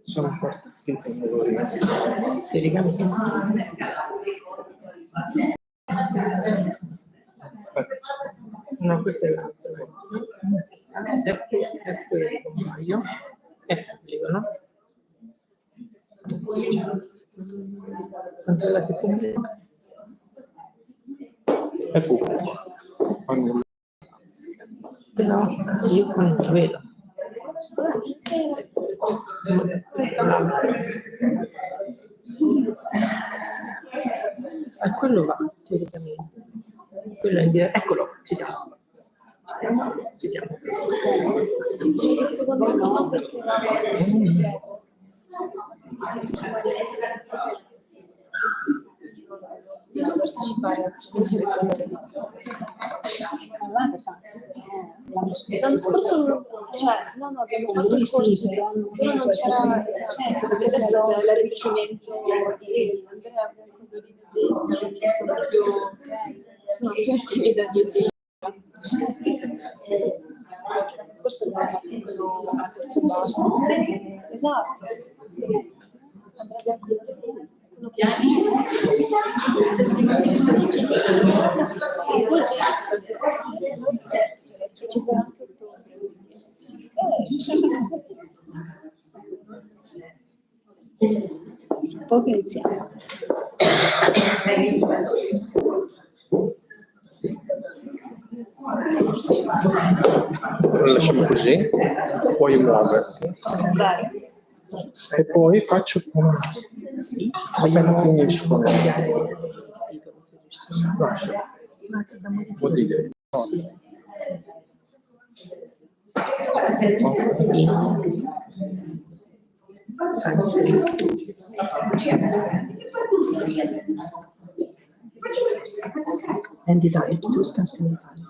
Sono partiti con colori. Ti ricambio? No, questo è l'altro. Esco e ricompaio. E pubblico, no? Cancella se pubblico. È pubblico. Però io non lo vedo. E quello va, teoricamente. Quello è in diretta. Eccolo, ci siamo. Ci siamo. Secondo me no, perché devo partecipare al seminario seminario. L'avete fatto? L'anno scorso, cioè, no, abbiamo fatto il corso, però non c'era, esatto, perché adesso c'è l'arricchimento di Andrea Franco di Diegesta, quindi sono più attivi da Diegesta. L'anno scorso abbiamo fatto quello a corso base. Esatto. Andrea Bianco di Diegesta. Certo, ci sarà anche ottobre. Poi iniziamo. Lasciamo così, puoi muoverti. Posso andare? E poi faccio una. Sì, Appena finisco. cambiare il titolo se riusciamo. Ma che da modificare. Sanctuaries. And Italic, Etruscan and Italic.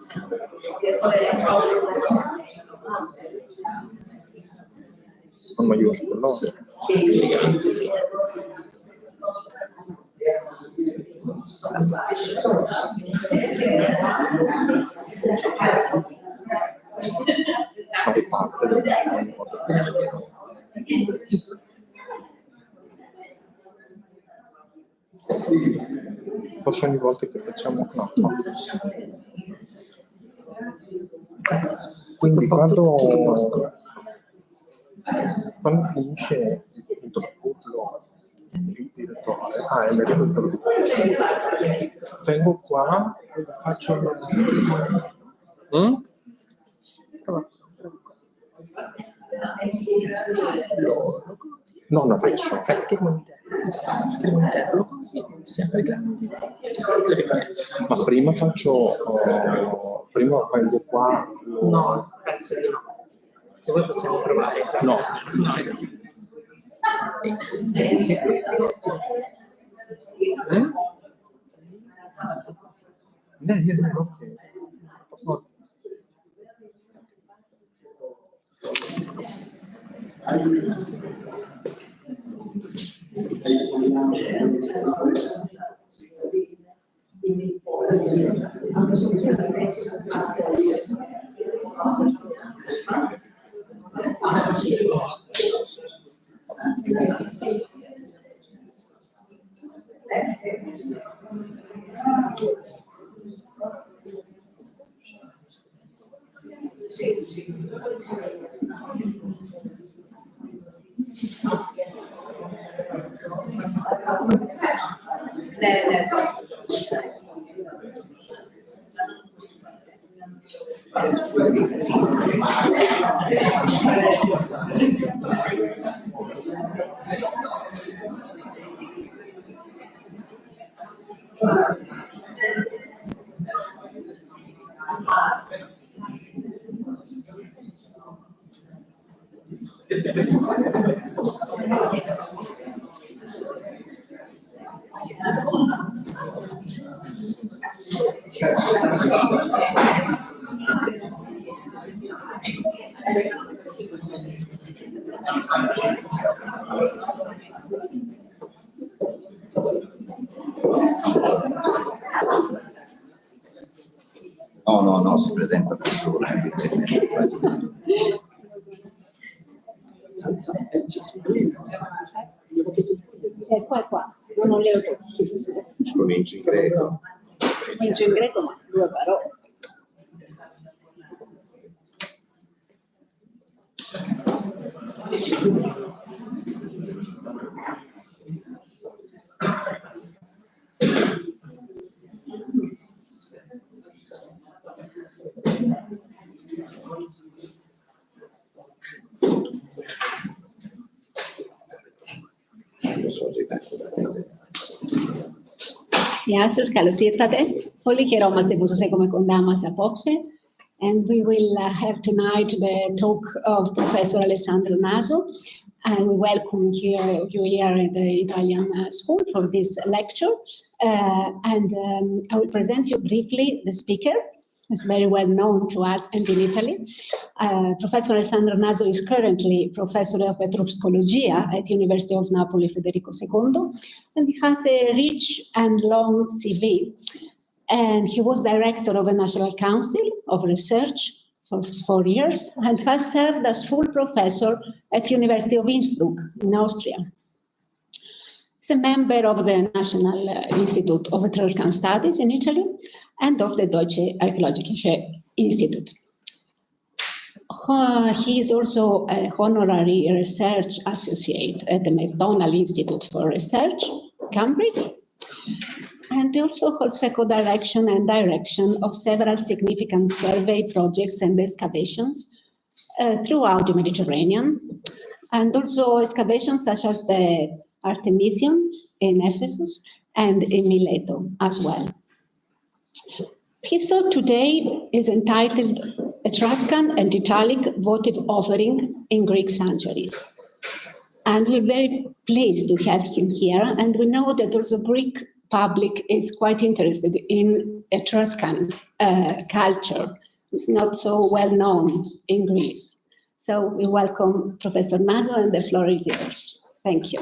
Con maiuscolo? Sì, praticamente sì. Fai parte del mondo. Forse ogni volta che facciamo no. Quindi quando finisce il urlo il direttore, è meglio vengo qua e faccio non adesso. Fai schermo interno, così, sempre grandi. Ma prima prima vengo qua. No, penso di no. Se vuoi possiamo provare. No. E questo ok. No, si presenta da sola. Qua, non ho le auto. Cominci in greco. Comincio in greco, ma 2 parole. Γεια σας, καλώς ήρθατε. Πολύ χαιρόμαστε που σας έχουμε κοντά μας απόψε. And we will have tonight the talk of Professor Alessandro Naso. And we welcome you here at the Italian School for this lecture. I will present you briefly the speaker. It's very well known to us and in Italy. Professor Alessandro Naso is currently Professor of Etruscologia at University of Napoli Federico II, and he has a rich and long CV. And he was director of the National Council of Research for 4 years and has served as full professor at University of Innsbruck in Austria. He's a member of the National Institute of Etruscan Studies in Italy and of the Deutsche Archäologische Institut. He is also a honorary research associate at the McDonald Institute for Research, Cambridge, and he also holds a co-direction and direction of several significant survey projects and excavations throughout the Mediterranean, and also excavations such as the Artemision in Ephesus and in Mileto as well. His talk today is entitled Etruscan and Italic votive offering in Greek sanctuaries. And we're very pleased to have him here. And we know that also Greek public is quite interested in Etruscan culture. It's not so well known in Greece. So we welcome Professor Naso, and the floor is yours. Thank you.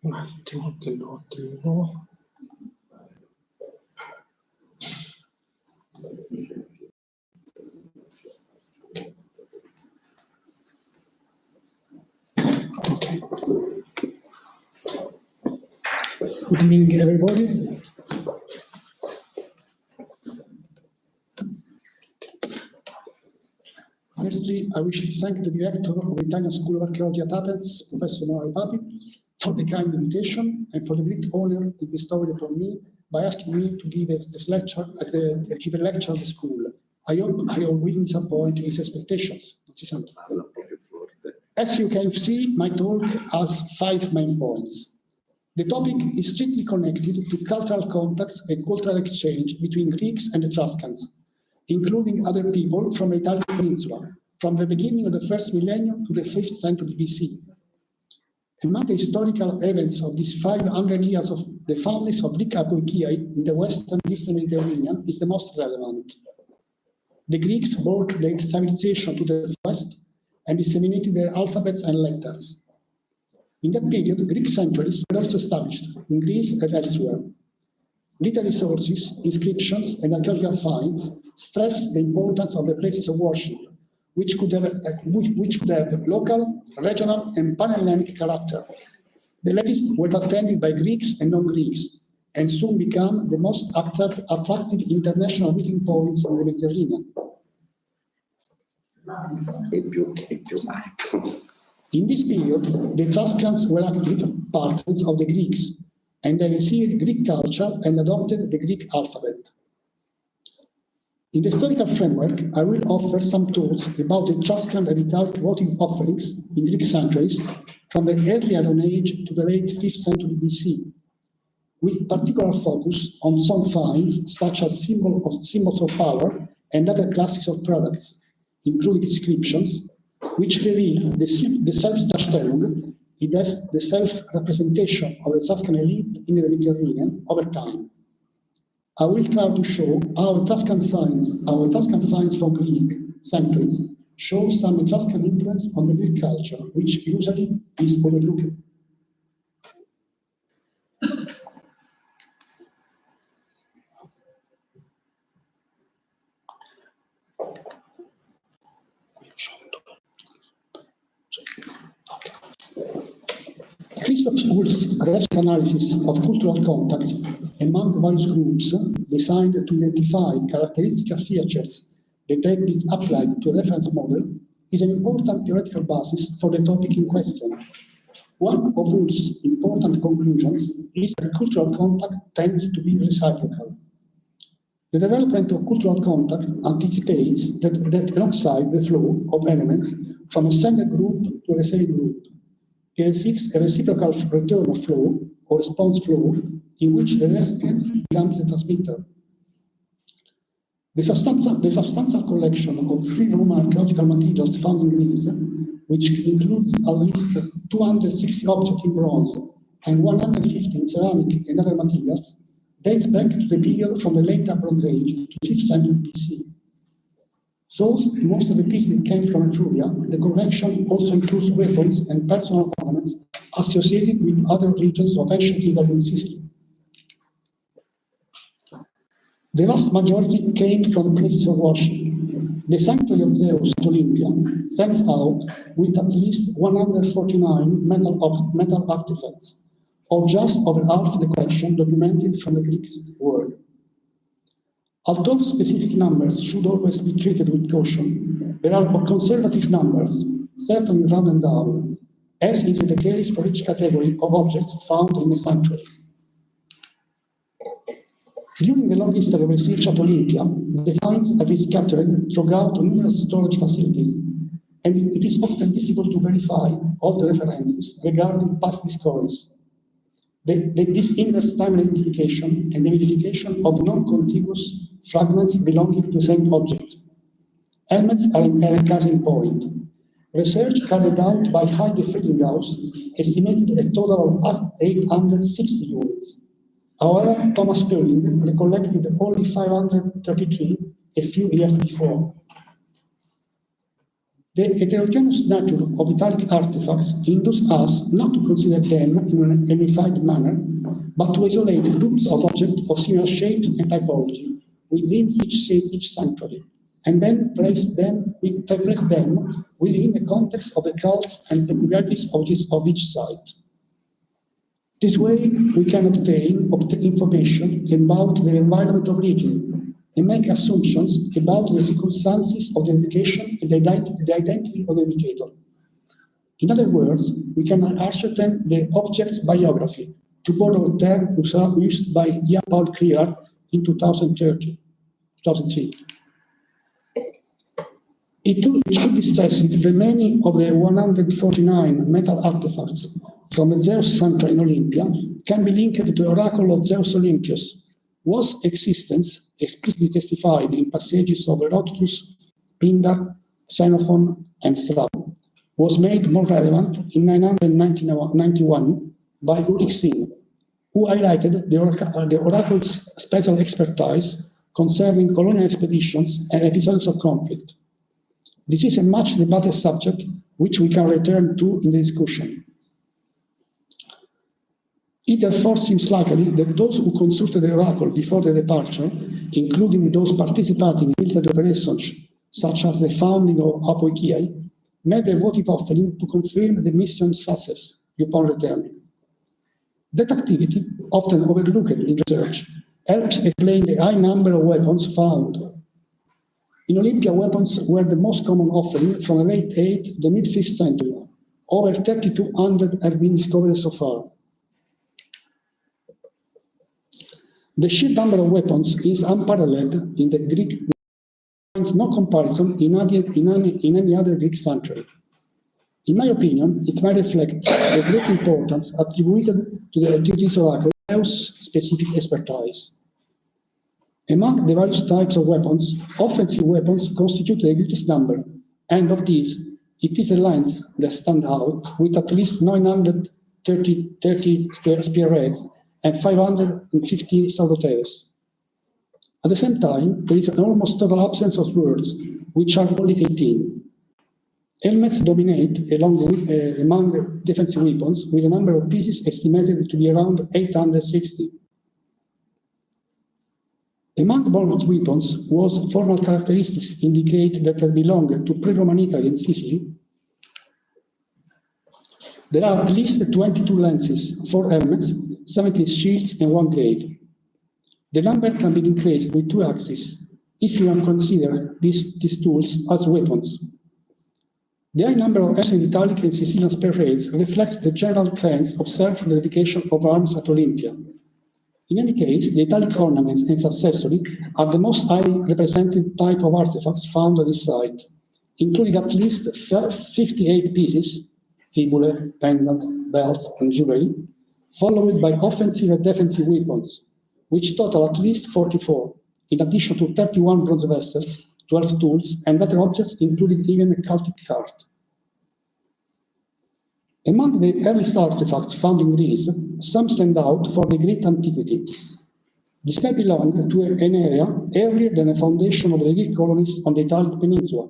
Un attimo che lo attivo. Okay. Good evening, everybody. Firstly, I wish to thank the director of the Italian School of Archaeology at Athens, Professor Noel Papi, for the kind invitation and for the great honor he bestowed upon me by asking me to give a lecture at the school. I hope I will disappoint his expectations. As you can see, my talk has 5 main points. The topic is strictly connected to cultural contacts and cultural exchange between Greeks and Etruscans, including other people from the Italian peninsula, from the beginning of the first millennium to the 5th century BC. Among the historical events of these 500 years of the founding of Greek Apoikiai in the western and eastern Mediterranean is the most relevant. The Greeks brought their civilization to the west and disseminated their alphabets and letters. In that period, Greek sanctuaries were also established in Greece and elsewhere. Literary sources, inscriptions, and archaeological finds stress the importance of the places of worship, which could have local, regional, and pan-Hellenic character. The latest were attended by Greeks and non-Greeks, and soon became the most attractive international meeting points in the Mediterranean. In this period, the Etruscans were active partners of the Greeks, and they received Greek culture and adopted the Greek alphabet. In the historical framework, I will offer some thoughts about the Etruscan and Italic votive offerings in Greek sanctuaries from the early Iron Age to the late 5th century BC, with particular focus on some finds such as symbols of power and other classes of products, including inscriptions, which reveal the Selbstdarstellung, the self-representation of the Etruscan elite in the Mediterranean over time. I will try to show how Etruscan finds from Greek sanctuaries shows some Etruscan influence on the Greek culture, which usually is overlooked. Christoph Wolff's recipe analysis of cultural contacts among various groups designed to identify characteristic features that have been applied to a reference model is an important theoretical basis for the topic in question. One of Wolff's important conclusions is that cultural contact tends to be reciprocal. The development of cultural contact anticipates that alongside the flow of elements from a sender group to a receiving group, there seeks a reciprocal return of flow or response flow in which the recipient becomes the transmitter. The substantial collection of free Roman archaeological materials found in Greece, which includes at least 260 objects in bronze and 150 in ceramic and other materials, dates back to the period from the late Bronze Age to 5th century BC. So, most of the pieces came from Etruria. The collection also includes weapons and personal ornaments associated with other regions of ancient Italy and Sicily. The vast majority came from places of worship. The sanctuary of Zeus at Olympia stands out with at least 149 metal artifacts, or just over half the collection documented from the Greek world. Although specific numbers should always be treated with caution, there are conservative numbers, certainly rounded down, as is the case for each category of objects found in the sanctuary. During the long history of research at Olympia, the finds have been scattered throughout numerous storage facilities, and it is often difficult to verify all the references regarding past discoveries. This inverse time identification and the identification of non-contiguous fragments belonging to the same object. Helmets are a case in point. Research carried out by Heide Friedinghaus estimated a total of 860 units. However, Thomas Furling recollected only 533 a few years before. The heterogeneous nature of Italic artifacts induces us not to consider them in a unified manner, but to isolate groups of objects of similar shape and typology within each sanctuary, and then place them within the context of the cults and peculiarities of each site. This way, we can obtain information about the environment of region and make assumptions about the circumstances of the indication and the identity of the indicator. In other words, we can ascertain the object's biography, to borrow a term used by Jan Paul Krier in 2003. It should be stressed that many of the 149 metal artifacts from the Zeus sanctuary in Olympia can be linked to the oracle of Zeus Olympius, whose existence explicitly testified in passages of Herodotus, Pindar, Xenophon, and Strabo, was made more relevant in 991 by Ulrich Singh, who highlighted the oracle's special expertise concerning colonial expeditions and episodes of conflict. This is a much debated subject which we can return to in the discussion. It therefore seems likely that those who consulted the oracle before the departure, including those participating in military operations such as the founding of Apoikiai, made a votive offering to confirm the mission's success upon returning. That activity, often overlooked in research, helps explain the high number of weapons found. In Olympia, weapons were the most common offering from the late 8th to the mid-5th century. Over 3,200 have been discovered so far. The sheer number of weapons is unparalleled in the Greek. There is no comparison in any other Greek sanctuary. In my opinion, it might reflect the great importance attributed to this oracle's specific expertise. Among the various types of weapons, offensive weapons constitute the greatest number, and of these, it is a lance that stands out with at least 930 spearheads and 550 sauroteres. At the same time, there is an almost total absence of swords, which are only 18. Helmets dominate among defensive weapons, with a number of pieces estimated to be around 860. Among barbed weapons, whose formal characteristics indicate that they belong to pre-Roman Italy and Sicily, there are at least 22 lances, 4 helmets, 70 shields, and 1 glaive. The number can be increased with 2 axes, if you consider these tools as weapons. The high number of Etruscan and Italic and Sicilian spare raids reflects the general trends observed for the dedication of arms at Olympia. In any case, the Italic ornaments and accessories are the most highly represented type of artifacts found at this site, including at least 58 pieces, fibulae, pendants, belts, and jewelry, followed by offensive and defensive weapons, which total at least 44, in addition to 31 bronze vessels, 12 tools, and other objects, including even a cultic cart. Among the earliest artifacts found in Greece, some stand out for their great antiquity. This may belong to an area earlier than the foundation of the Greek colonies on the Italic peninsula,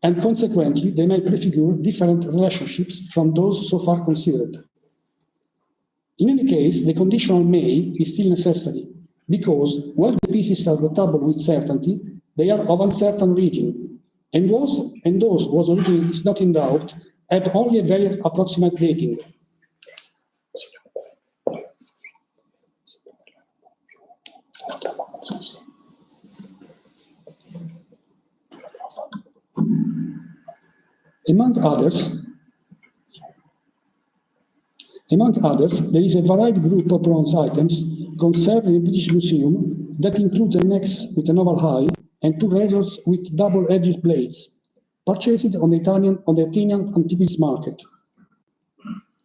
and consequently they may prefigure different relationships from those so far considered. In any case, the conditional may is still necessary, because while the pieces are datable with certainty, they are of uncertain origin, and those whose origin is not in doubt have only a very approximate dating. Among others, there is a varied group of bronze items conserved in the British Museum that includes an axe with an oval eye and 2 razors with double-edged blades, purchased on the Athenian antiquities market.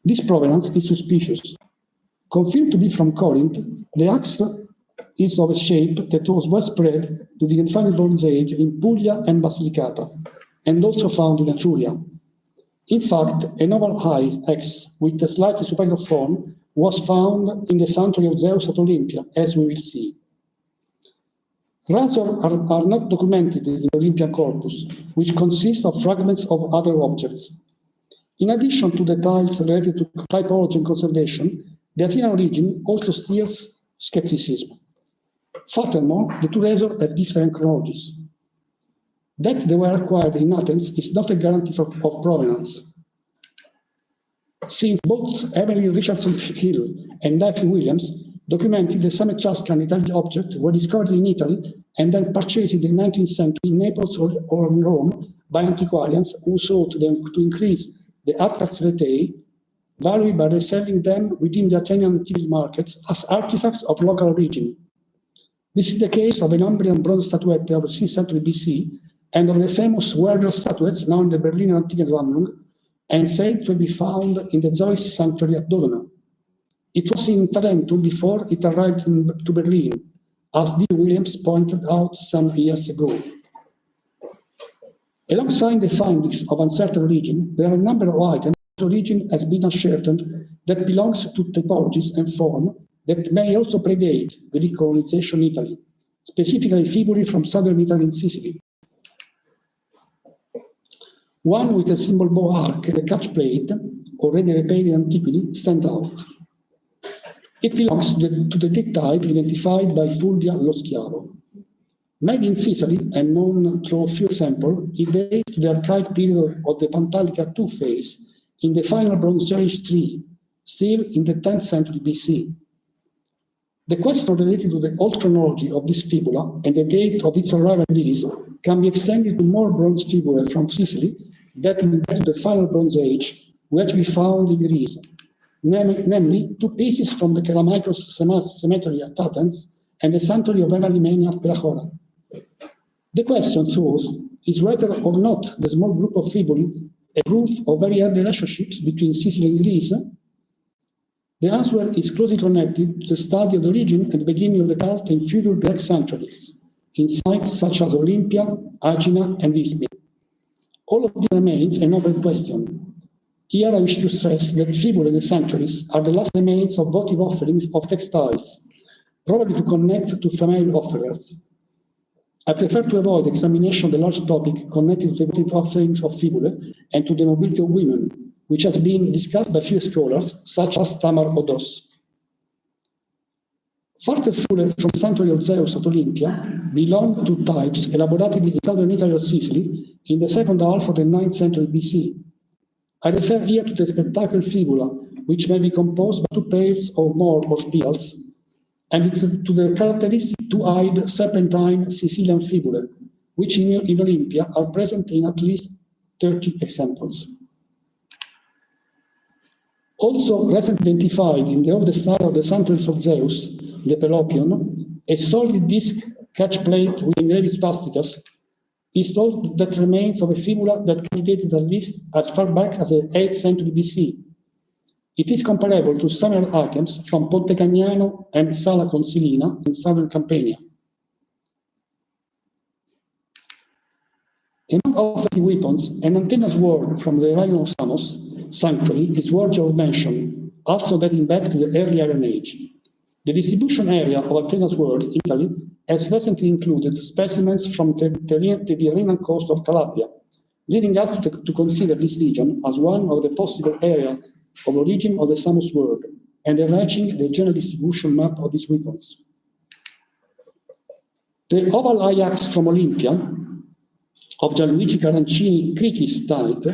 This provenance is suspicious. Confirmed to be from Corinth, the axe is of a shape that was widespread to the Infant Bronze Age in Puglia and Basilicata, and also found in Etruria. In fact, an oval-eye axe with a slightly superior form was found in the sanctuary of Zeus at Olympia, as we will see. Razors are not documented in the Olympian corpus, which consists of fragments of other objects. In addition to details related to typology and conservation, the Athenian region also stirs skepticism. Furthermore, the 2 razors have different chronologies. That they were acquired in Athens is not a guarantee of provenance, since both Emily Richardson Hill and Daphne Williams documented that some Etruscan and Italic objects were discovered in Italy and then purchased in the 19th century in Naples or in Rome by antiquarians who sought them to increase the artifacts retail value by reselling them within the Athenian antiquity markets as artifacts of local origin. This is the case of an Umbrian bronze statuette of the 6th century BC and of the famous warrior statuettes now in the Berlin Antike Sammlung and said to be found in the Zeus sanctuary at Dodona. It was in Tarentum before it arrived to Berlin, as D. Williams pointed out some years ago. Alongside the findings of uncertain origin, there are a number of items whose origin has been ascertained that belongs to typologies and form that may also predate Greek colonization in Italy, specifically fibulae from southern Italy and Sicily. One with a symbol bow arc and a catch plate, already repaid in antiquity, stand out. It belongs to the date type identified by Fulvia Lo Schiavo. Made in Sicily and known through a few samples, it dates to the archaic period of the Pantalica II phase in the final Bronze Age III, still in the 10th century BC. The question related to the old chronology of this fibula and the date of its arrival in Greece can be extended to more bronze fibulae from Sicily dating back to the final Bronze Age, which we found in Greece, namely 2 pieces from the Keramakos cemetery at Athens and the sanctuary of Analimenia at Perachora. The question thus is whether or not the small group of fibulae a proof of very early relationships between Sicily and Greece. The answer is closely connected to the study of the origin and the beginning of the cult in future Greek sanctuaries, in sites such as Olympia, Aegina, and Isthmus. All of this remains an open question. Here I wish to stress that fibulae in the sanctuaries are the last remains of votive offerings of textiles, probably to connect to female offerers. I prefer to avoid examination of the large topic connected to the votive offerings of fibulae and to the mobility of women, which has been discussed by few scholars, such as Tamar Odos. Further fibulae from the sanctuary of Zeus at Olympia belong to types elaborated in southern Italy or Sicily in the second half of the 9th century BC. I refer here to the spectacle fibula, which may be composed by 2 pairs or more of spirals, and to the characteristic 2-eyed serpentine Sicilian fibulae, which in Olympia are present in at least 30 examples. Also recently identified in the old style of the sanctuaries of Zeus, the Pelopion, a solid disc catch plate with engraved swastikas is thought that remains of a fibula that can be dated at least as far back as the 8th century BC. It is comparable to similar items from Ponte Cagnano and Sala Consilina in southern Campania. Among offensive weapons, an antenna sword from the Iron of Samos sanctuary is worthy of mention, also dating back to the early Iron Age. The distribution area of antenna sword in Italy has recently included specimens from the Tyrrhenian coast of Calabria, leading us to consider this region as one of the possible areas of origin of the Samos word, and enriching the general distribution map of these weapons. The oval Ajax from Olympia, of Gianluigi Carancini Crichis type,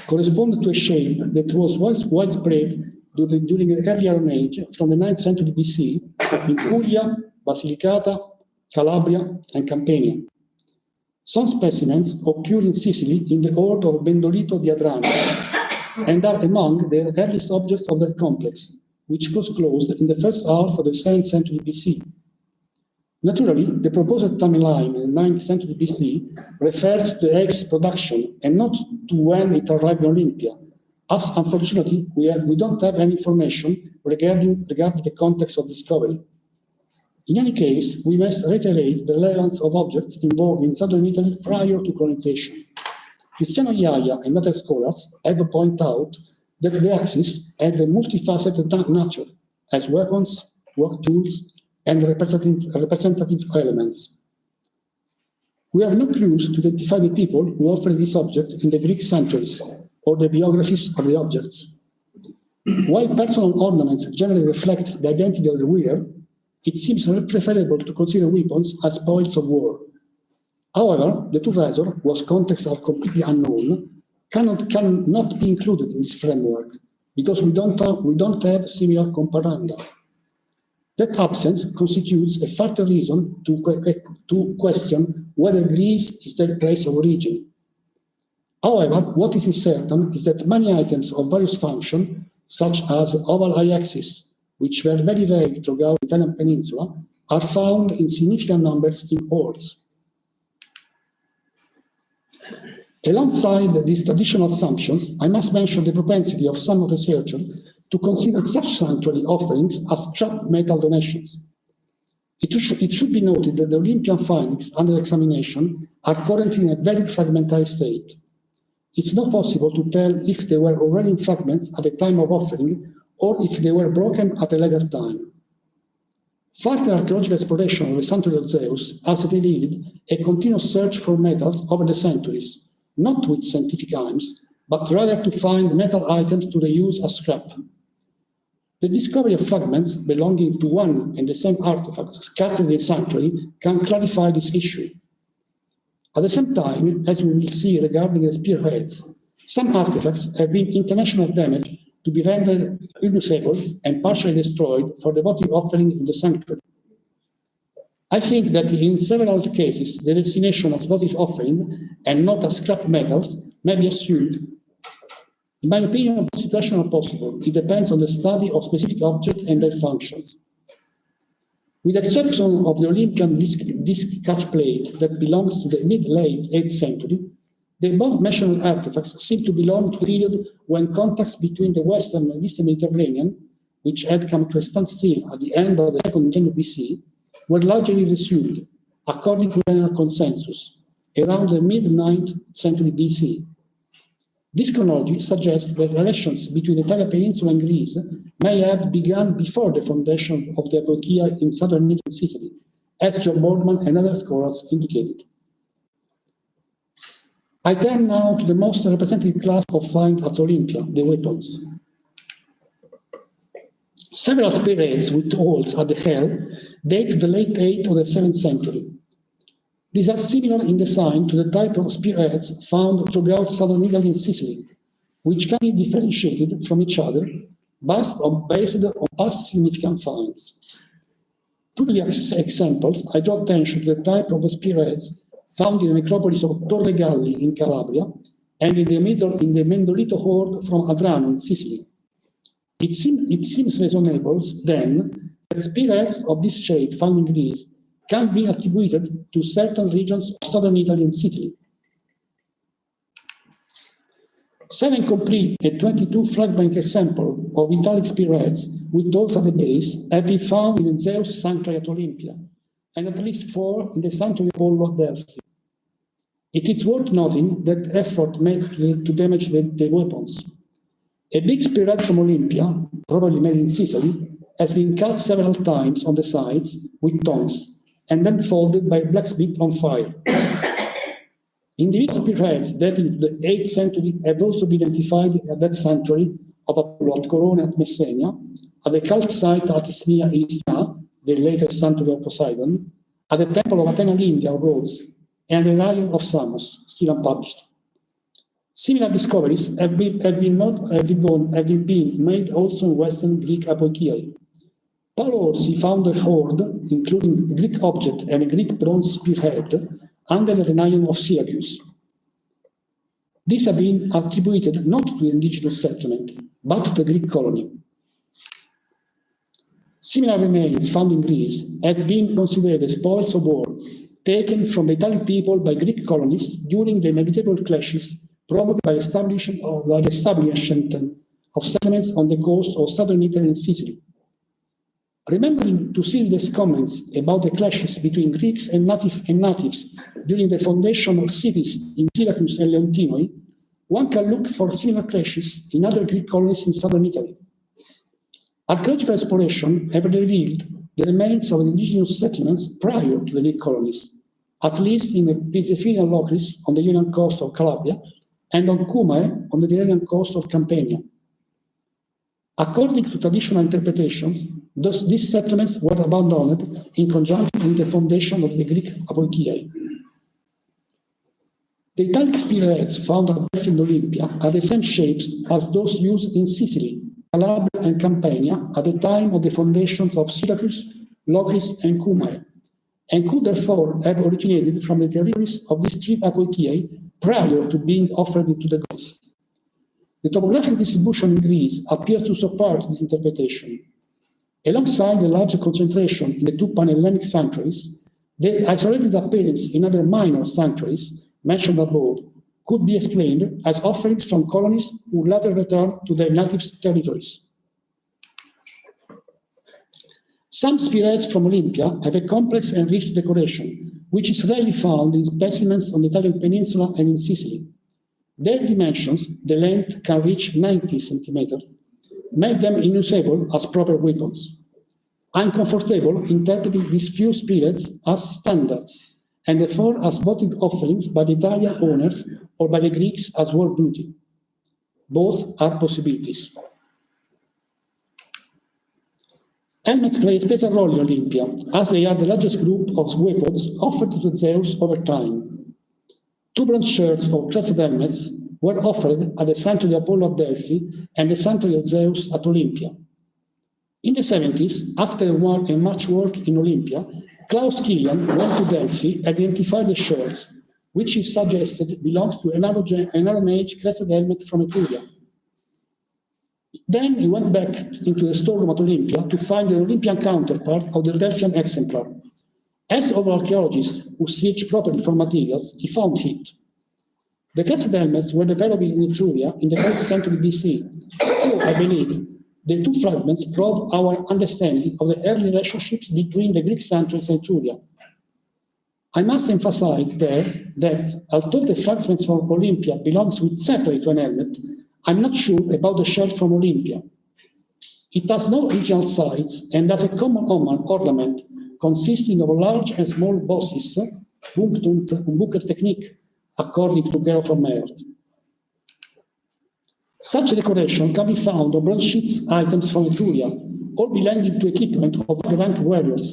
corresponded to a shape that was widespread during the early Iron Age from the 9th century BC in Puglia, Basilicata, Calabria, and Campania. Some specimens occur in Sicily in the order of Bendolito di Adrano and are among the earliest objects of that complex, which was closed in the first half of the 7th century BC. Naturally, the proposed timeline in the 9th century BC refers to the egg's production and not to when it arrived in Olympia, as unfortunately we don't have any information regarding the context of discovery. In any case, we must reiterate the relevance of objects involved in southern Italy prior to colonization. Cristiano Iaia and other scholars have pointed out that the axis had a multifaceted nature as weapons, work tools, and representative elements. We have no clues to identify the people who offered this object in the Greek sanctuaries or the biographies of the objects. While personal ornaments generally reflect the identity of the wearer, it seems preferable to consider weapons as spoils of war. However, the two razor, whose contexts are completely unknown, cannot be included in this framework because we don't have similar comparanda. That absence constitutes a further reason to question whether Greece is their place of origin. However, what is certain is that many items of various function, such as oval eye-axis, which were very rare throughout the Italian peninsula, are found in significant numbers in hoards. Alongside these traditional assumptions, I must mention the propensity of some researchers to consider such sanctuary offerings as scrap metal donations. It should be noted that the Olympian findings under examination are currently in a very fragmentary state. It's not possible to tell if they were already in fragments at the time of offering or if they were broken at a later time. Further archaeological exploration of the sanctuary of Zeus has revealed a continuous search for metals over the centuries, not with scientific aims, but rather to find metal items to reuse as scrap. The discovery of fragments belonging to one and the same artifact scattered in the sanctuary can clarify this issue. At the same time, as we will see regarding the spearheads, some artifacts have been international damage to be rendered unusable and partially destroyed for the votive offering in the sanctuary. I think that in several cases, the destination as votive offering and not as scrap metals may be assumed. In my opinion, both situations are possible. It depends on the study of specific objects and their functions. With the exception of the Olympian disc catch plate that belongs to the mid-late 8th century, the above-mentioned artifacts seem to belong to the period when contacts between the Western and Eastern Mediterranean, which had come to a standstill at the end of the 2nd millennium BC, were largely resumed, according to general consensus, around the mid-9th century BC. This chronology suggests that relations between the Italian peninsula and Greece may have begun before the foundation of the Apoikia in southern Italy and Sicily, as John Boardman and other scholars indicated. I turn now to the most representative class of finds at Olympia, the weapons. Several spearheads with holes at the hell date to the late 8th or the 7th century. These are similar in design to the type of spearheads found throughout southern Italy and Sicily, which can be differentiated from each other based on past significant finds. To the examples, I draw attention to the type of spearheads found in the necropolis of Torre Galli in Calabria and in the Mendolito hoard from Adrano in Sicily. It seems reasonable, then, that spearheads of this shape found in Greece can be attributed to certain regions of southern Italy and Sicily. 7 complete and 22 fragment examples of Italic spearheads with holes at the base have been found in the Zeus sanctuary at Olympia, and at least 4 in the sanctuary of Apollo at Delphi. It is worth noting that effort made to damage the weapons. A big spearhead from Olympia, probably made in Sicily, has been cut several times on the sides with tongs and then folded by a blacksmith on fire. Individual spearheads dating to the 8th century have also been identified at that sanctuary of Apollo at Corona at Messenia, at the cult site at Ismia Ilisna, the later sanctuary of Poseidon, at the temple of Athena Lindia of Rhodes, and the Lion of Samos, still unpublished. Similar discoveries have been made also in Western Greek apoikiai. Paul Orsi found a hoard, including a Greek object and a Greek bronze spearhead, under the Athenaeum of Syracuse. These have been attributed not to the indigenous settlement, but to the Greek colony. Similar remains found in Greece have been considered as spoils of war, taken from the Italian people by Greek colonists during the inevitable clashes provoked by the establishment of settlements on the coast of southern Italy and Sicily. Remembering Thucydides's comments about the clashes between Greeks and natives during the foundation of cities in Syracuse and Leontinoi, one can look for similar clashes in other Greek colonies in southern Italy. Archaeological exploration have revealed the remains of indigenous settlements prior to the Greek colonies, at least in the Pizzefini and Locris on the Ionian coast of Calabria and on Cumae on the Tyrrhenian coast of Campania. According to traditional interpretations, these settlements were abandoned in conjunction with the foundation of the Greek apoikiai. The Italic spearheads found at Delphi and Olympia are the same shapes as those used in Sicily, Calabria, and Campania at the time of the foundations of Syracuse, Locris, and Cumae, and could therefore have originated from the territories of these 3 apoikiai prior to being offered into the gods. The topographic distribution in Greece appears to support this interpretation. Alongside the larger concentration in the 2 Panhellenic sanctuaries, the isolated appearance in other minor sanctuaries mentioned above could be explained as offerings from colonists who later returned to their native territories. Some spearheads from Olympia have a complex and rich decoration, which is rarely found in specimens on the Italian peninsula and in Sicily. Their dimensions, the length can reach 90 centimeters, make them unusable as proper weapons. I'm comfortable interpreting these few spearheads as standards, and therefore as votive offerings by the Italian owners or by the Greeks as war booty. Both are possibilities. Helmets play a special role in Olympia, as they are the largest group of weapons offered to Zeus over time. 2 bronze shirts or crescent helmets were offered at the sanctuary of Apollo at Delphi and the sanctuary of Zeus at Olympia. In the 70s, after much work in Olympia, Klaus Kilian went to Delphi and identified the shirt, which he suggested belongs to an Iron Age crescent helmet from Etruria. Then he went back into the storeroom at Olympia to find an Olympian counterpart of the Delphian exemplar. As of archaeologists who searched properly for materials, he found it. The crescent helmets were developed in Etruria in the 8th century BC, so I believe the 2 fragments prove our understanding of the early relationships between the Greek sanctuaries and Etruria. I must emphasize there that although the fragments from Olympia belongs with certainty to an helmet, I'm not sure about the shirt from Olympia. It has no original sides and has a common ornament consisting of large and small bosses, Punkt und Bunker technique, according to Gero von Meyert. Such decoration can be found on bronze sheets items from Etruria, all belonging to equipment of rank warriors,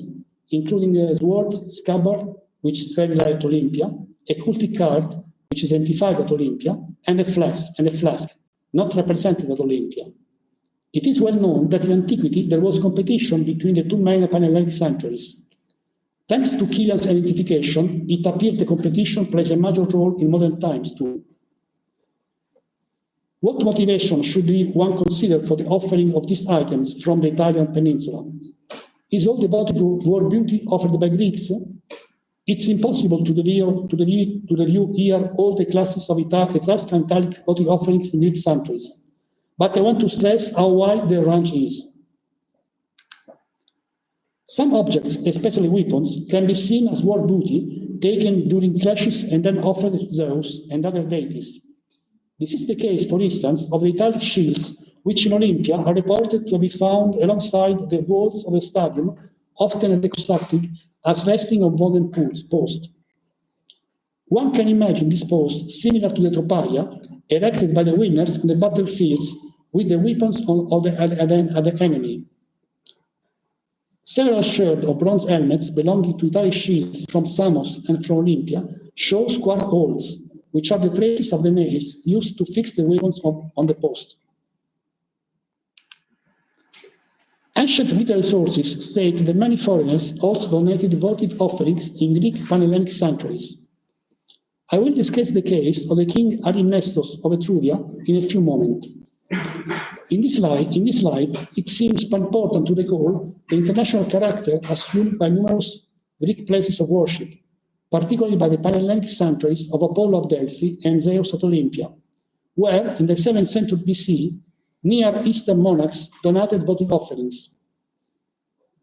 including a sword, scabbard, which is very like Olympia, a cultic card, which is identified at Olympia, and a flask, not represented at Olympia. It is well known that in antiquity there was competition between the two main Panhellenic sanctuaries. Thanks to Kilian's identification, it appeared the competition plays a major role in modern times too. What motivation should one consider for the offering of these items from the Italian peninsula? Is all the votive war beauty offered by Greeks? It's impossible to review here all the classes of Etruscan and Italic votive offerings in Greek sanctuaries, but I want to stress how wide their range is. Some objects, especially weapons, can be seen as war booty taken during clashes and then offered to Zeus and other deities. This is the case, for instance, of the Italic shields, which in Olympia are reported to be found alongside the walls of a stadium, often reconstructed as resting on wooden posts. One can imagine this post similar to the tropaia, erected by the winners on the battlefields with the weapons of the enemy. Several shards of bronze helmets belonging to Italic shields from Samos and from Olympia show square holes, which are the traces of the nails used to fix the weapons on the post. Ancient literary sources state that many foreigners also donated votive offerings in Greek Panhellenic sanctuaries. I will discuss the case of the king Arimnestos of Etruria in a few moments. In this light, it seems important to recall the international character assumed by numerous Greek places of worship, particularly by the Panhellenic sanctuaries of Apollo at Delphi and Zeus at Olympia, where, in the 7th century BC, Near Eastern monarchs donated votive offerings.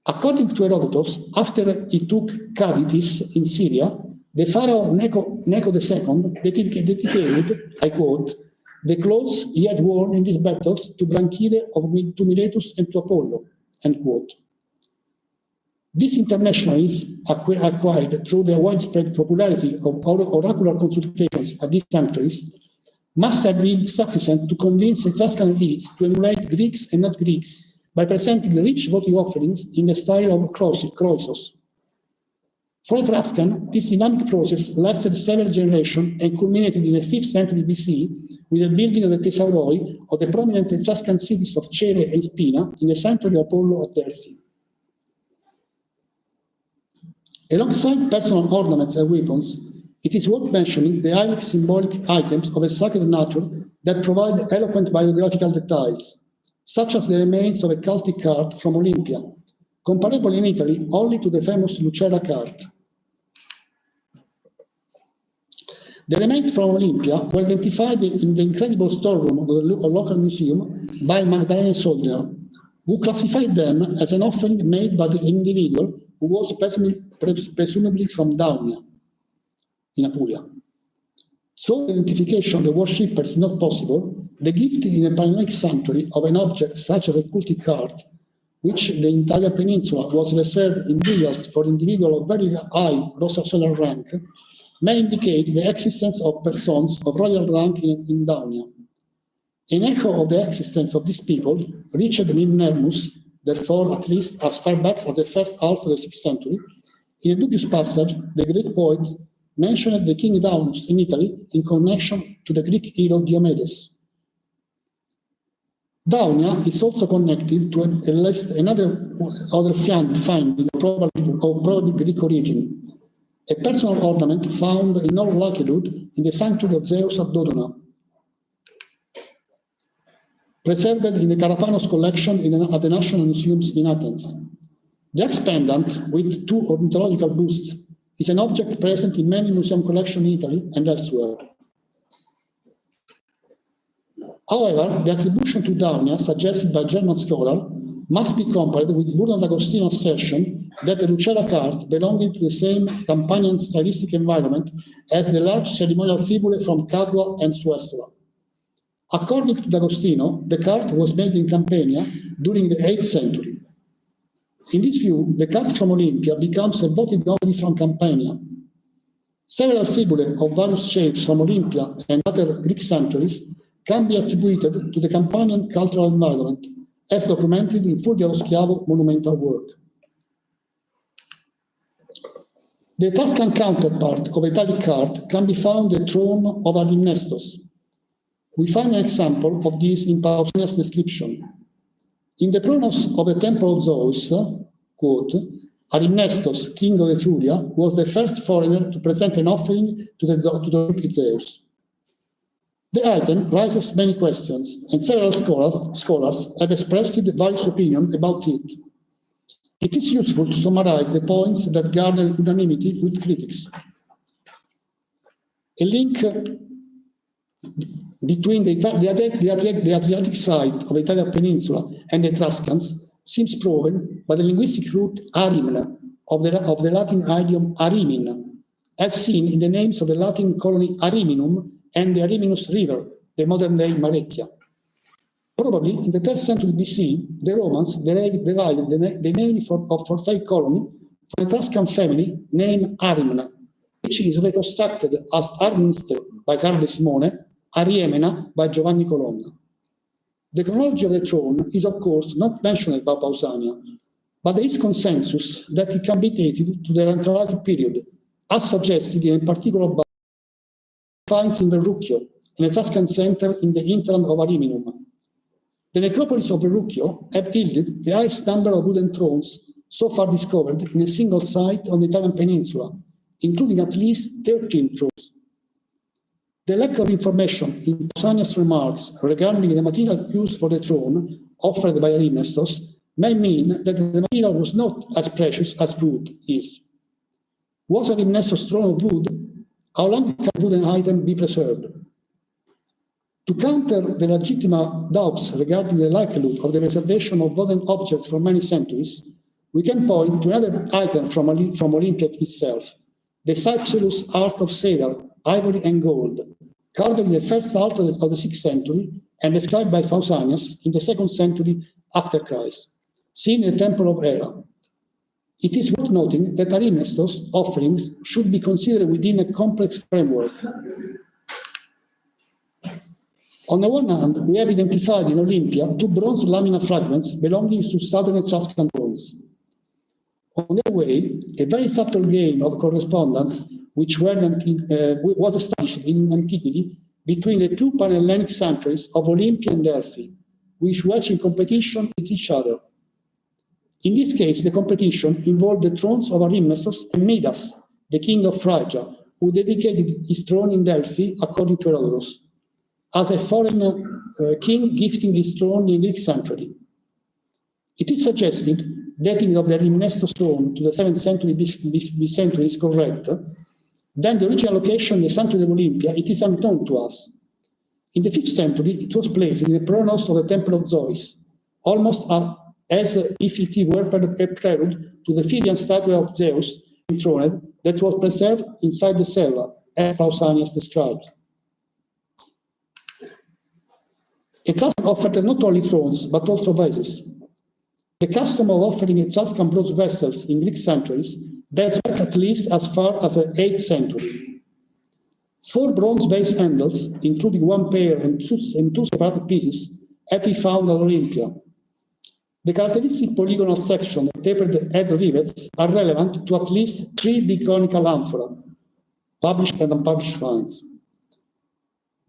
According to Herodotus, after he took Cadidis in Syria, the pharaoh Necho II dedicated, I quote, the clothes he had worn in these battles to Branchide to Miletus and to Apollo, end quote. This internationalism acquired through the widespread popularity of oracular consultations at these sanctuaries must have been sufficient to convince Etruscan elites to emulate Greeks and not Greeks by presenting rich votive offerings in the style of Croesus. For Etruscan, this dynamic process lasted several generations and culminated in the 5th century BC with the building of the Thesauroi of the prominent Etruscan cities of Cere and Spina in the sanctuary of Apollo at Delphi. Alongside personal ornaments and weapons, it is worth mentioning the highly symbolic items of a sacred nature that provide eloquent biographical details, such as the remains of a cultic cart from Olympia, comparable in Italy only to the famous Lucera cart. The remains from Olympia were identified in the incredible storeroom of the local museum by Magdalene Soldner, who classified them as an offering made by the individual who was presumably from Daunia, in Apulia. So the identification of the worshippers is not possible, the gift in a Panhellenic sanctuary of an object such as a cultic cart, which the Italian peninsula was reserved in burials for individuals of very high social rank, may indicate the existence of persons of royal rank in Daunia. An echo of the existence of these people reached Mimnermus, therefore at least as far back as the first half of the 6th century. In a dubious passage, the Greek poet mentioned the king Daunus in Italy in connection to the Greek hero Diomedes. Daunia is also connected to another finding of probably Greek origin, a personal ornament found in all likelihood in the sanctuary of Zeus at Dodona, preserved in the Karapanos collection at the National Museums in Athens. The ex-pendant, with 2 ornithological busts, is an object present in many museum collections in Italy and elsewhere. However, the attribution to Daunia suggested by German scholars must be compared with Bruno D'Agostino's assertion that the Lucera cart belonged to the same Campanian stylistic environment as the large ceremonial fibulae from Capua and Suessula. According to D'Agostino, the cart was made in Campania during the 8th century. In this view, the card from Olympia becomes a votive novelty from Campania. Several fibulae of various shapes from Olympia and other Greek sanctuaries can be attributed to the Campanian cultural environment, as documented in Fulvio Schiavo monumental work. The Tuscan counterpart of Italic card can be found in the throne of Arimnestos. We find an example of this in Pausanias' description. In the pronos of the temple of Zeus, quote, Arimnestos, king of Etruria, was the first foreigner to present an offering to the Olympic Zeus. The item raises many questions, and several scholars have expressed various opinions about it. It is useful to summarize the points that garner unanimity with critics. A link between the Adriatic side of the Italian peninsula and the Etruscans seems proven by the linguistic root arimna of the Latin idiom arimin, as seen in the names of the Latin colony Ariminum and the Ariminus River, the modern-day Marecchia. Probably in the 3rd century BC, the Romans derived the name of fortified colony from a Tuscan family named Arimna, which is reconstructed as Arminste by Carlo de Simone, Ariemena by Giovanni Colonna. The chronology of the throne is, of course, not mentioned by Pausania, but there is consensus that it can be dated to the Antarctic period, as suggested in a particular by finds in Verrucchio, an Etruscan center in the hinterland of Ariminum. The necropolis of Verrucchio have yielded the highest number of wooden thrones so far discovered in a single site on the Italian peninsula, including at least 13 thrones. The lack of information in Pausanias' remarks regarding the material used for the throne offered by Arimnestos may mean that the material was not as precious as wood is. Was Arimnestos' throne of wood? How long can a wooden item be preserved? To counter the legitimate doubts regarding the likelihood of the preservation of wooden objects for many centuries, we can point to another item from Olympia itself, the Cypselus Ark of Cedar, ivory and gold, carved in the first half of the 6th century and described by Pausanias in the 2nd century after Christ, seen in the Temple of Hera. It is worth noting that Arimnestos' offerings should be considered within a complex framework. On the one hand, we have identified in Olympia 2 bronze lamina fragments belonging to southern Etruscan thrones. On the way, a very subtle game of correspondence which was established in antiquity between the 2 Pan-Hellenic sanctuaries of Olympia and Delphi, which were in competition with each other. In this case, the competition involved the thrones of Arimnestos and Midas, the king of Phrygia, who dedicated his throne in Delphi, according to Herodotus, as a foreign king gifting his throne in Greek sanctuary. It is suggested dating of the Arimnestos throne to the 7th century B.C. is correct. Then the original location in the sanctuary of Olympia, it is unknown to us. In the 5th century, it was placed in the pronos of the Temple of Zeus, almost as if it were a prelude to the Phidian statue of Zeus enthroned that was preserved inside the cella, as Pausanias described. Etruscan offered not only thrones, but also vases. The custom of offering Etruscan bronze vessels in Greek sanctuaries dates back at least as far as the 8th century. 4 bronze vase handles, including 1 pair and 2 separate pieces, have been found at Olympia. The characteristic polygonal section of tapered head rivets are relevant to at least 3 big conical amphora, published and unpublished finds.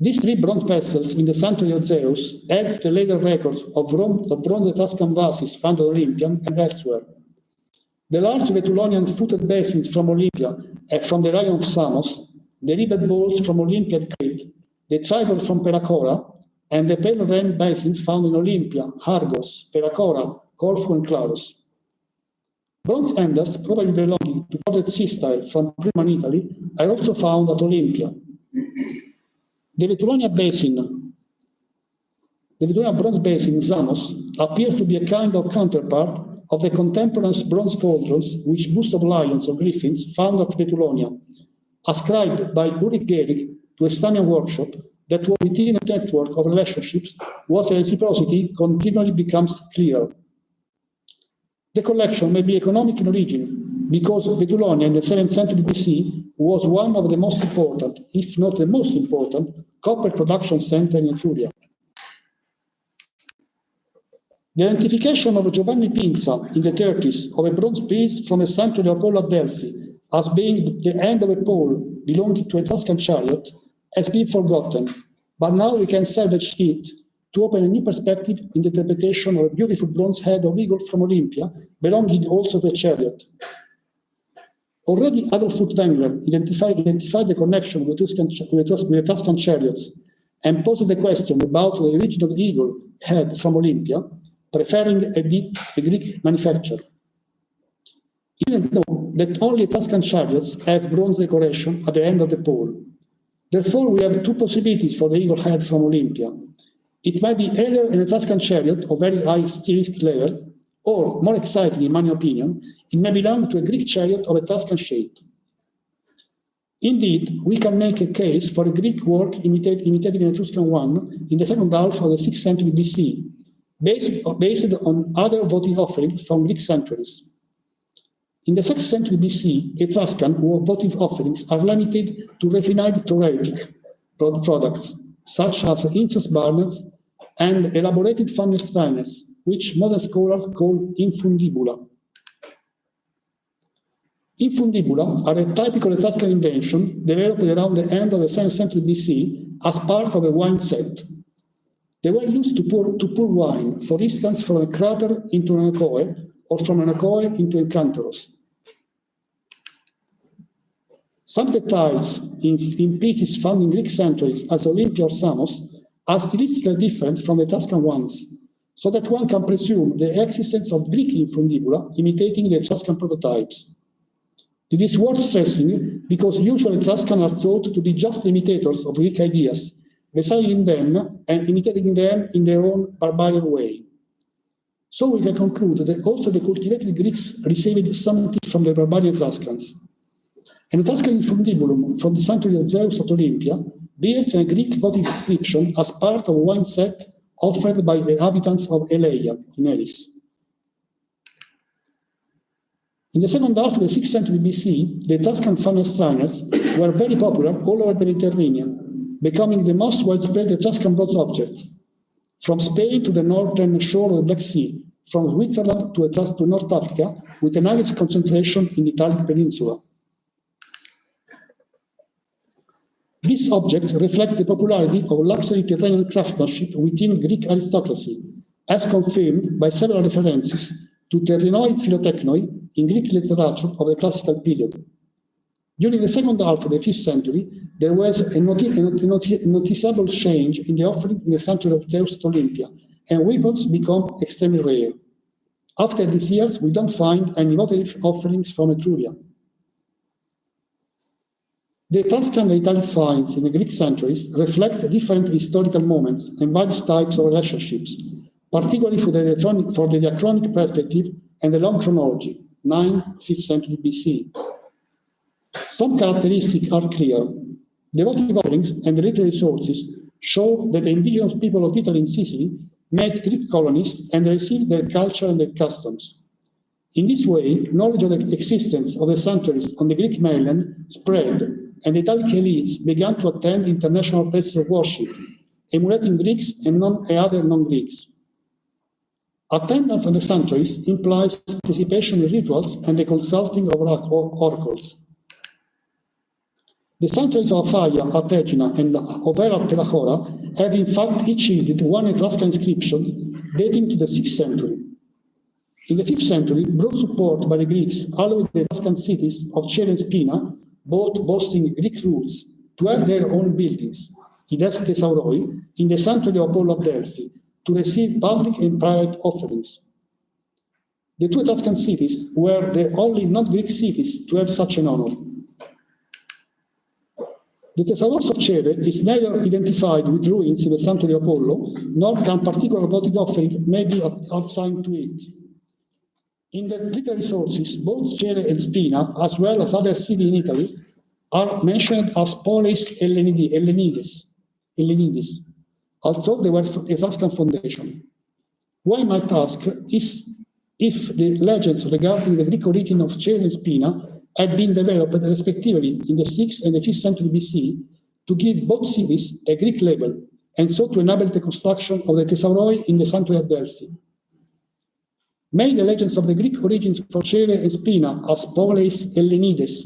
These 3 bronze vessels in the sanctuary of Zeus add to the later records of bronze Etruscan vases found at Olympia and elsewhere. The large Vetulonian footed basins from Olympia and from the region of Samos, the ribbed bowls from Olympia and Crete, the tribal from Peracora, and the pale ram basins found in Olympia, Argos, Peracora, Corfu, and Claros. Bronze handles, probably belonging to coated cistae from Prima Italy, are also found at Olympia. The Vetulonia bronze basin in Samos appears to be a kind of counterpart of the contemporaneous bronze cauldrons which boast of lions or griffins found at Vetulonia, ascribed by Ulrich Gehrig to a Samian workshop that was within a network of relationships whose reciprocity continually becomes clearer. The collection may be economic in origin, because Vetulonia in the 7th century BC was one of the most important, if not the most important, copper production center in Etruria. The identification of Giovanni Pinza in the 30s of a bronze piece from a sanctuary of Apollo at Delphi as being the end of a pole belonging to a Etruscan chariot has been forgotten, but now we can salvage it to open a new perspective in the interpretation of a beautiful bronze head of eagle from Olympia, belonging also to a chariot. Already Adolf Furtwängler identified the connection with Etruscan chariots and posed the question about the origin of the eagle head from Olympia, preferring a Greek manufacture. Even though that only Etruscan chariots have bronze decoration at the end of the pole. Therefore, we have two possibilities for the eagle head from Olympia. It might be either an Etruscan chariot of very high stylistic level, or, more exciting in my opinion, it may belong to a Greek chariot of Etruscan shape. Indeed, we can make a case for a Greek work imitating an Etruscan one in the second half of the 6th century BC, based on other votive offerings from Greek sanctuaries. In the 6th century BC, Etruscan votive offerings are limited to refined Tauraric products, such as incense burners and elaborated funnel strainers, which modern scholars call infundibula. Infundibula are a typical Etruscan invention developed around the end of the 7th century BC as part of a wine set. They were used to pour wine, for instance, from a crater into an anacoe, or from an anacoe into a cantharos. Some details in pieces found in Greek sanctuaries as Olympia or Samos are stylistically different from the Etruscan ones, so that one can presume the existence of Greek infundibula imitating the Etruscan prototypes. It is worth stressing because usually Etruscan are thought to be just imitators of Greek ideas, residing in them and imitating them in their own barbarian way. So we can conclude that also the cultivated Greeks received something from the barbarian Etruscans. An Etruscan infundibulum from the sanctuary of Zeus at Olympia bears a Greek votive inscription as part of a wine set offered by the inhabitants of Eleia in Elis. In the second half of the 6th century BC, the Etruscan funnel strainers were very popular all over the Mediterranean, becoming the most widespread Etruscan bronze object, from Spain to the northern shore of the Black Sea, from Switzerland to North Africa, with an highest concentration in the Italic peninsula. These objects reflect the popularity of luxury Tyrrhenian craftsmanship within Greek aristocracy, as confirmed by several references to Terrinoi Philotechnoi in Greek literature of the classical period. During the second half of the 5th century, there was a noticeable change in the offerings in the sanctuary of Zeus at Olympia, and weapons become extremely rare. After these years, we don't find any votive offerings from Etruria. The Etruscan and Italic finds in the Greek sanctuaries reflect different historical moments and various types of relationships, particularly for the diachronic perspective and the long chronology, 9th-5th century BC. Some characteristics are clear. The votive offerings and the literary sources show that the indigenous people of Italy and Sicily met Greek colonists and received their culture and their customs. In this way, knowledge of the existence of the sanctuaries on the Greek mainland spread, and the Italic elites began to attend international places of worship, emulating Greeks and other non-Greeks. Attendance at the sanctuaries implies participation in rituals and the consulting of oracles. The sanctuaries of Aphaia at Aegina and Overa at Telachora have in fact each yielded one Etruscan inscription dating to the 6th century. In the 5th century, broad support by the Greeks allowed the Etruscan cities of Cere and Spina, both boasting Greek roots, to have their own buildings, ides thesauroi, in the sanctuary of Apollo at Delphi, to receive public and private offerings. The two Etruscan cities were the only non-Greek cities to have such an honor. The Thesauros of Cere is neither identified with ruins in the sanctuary of Apollo, nor can particular votive offering may be assigned to it. In the literary sources, both Cere and Spina, as well as other cities in Italy, are mentioned as Polis Hellenides, although they were Etruscan foundation. One might ask, is if the legends regarding the Greek origin of Cere and Spina had been developed respectively in the 6th and the 5th century BC to give both cities a Greek label and so to enable the construction of the thesauroi in the sanctuary of Delphi. May the legends of the Greek origins for Cere and Spina as Poleis Hellenides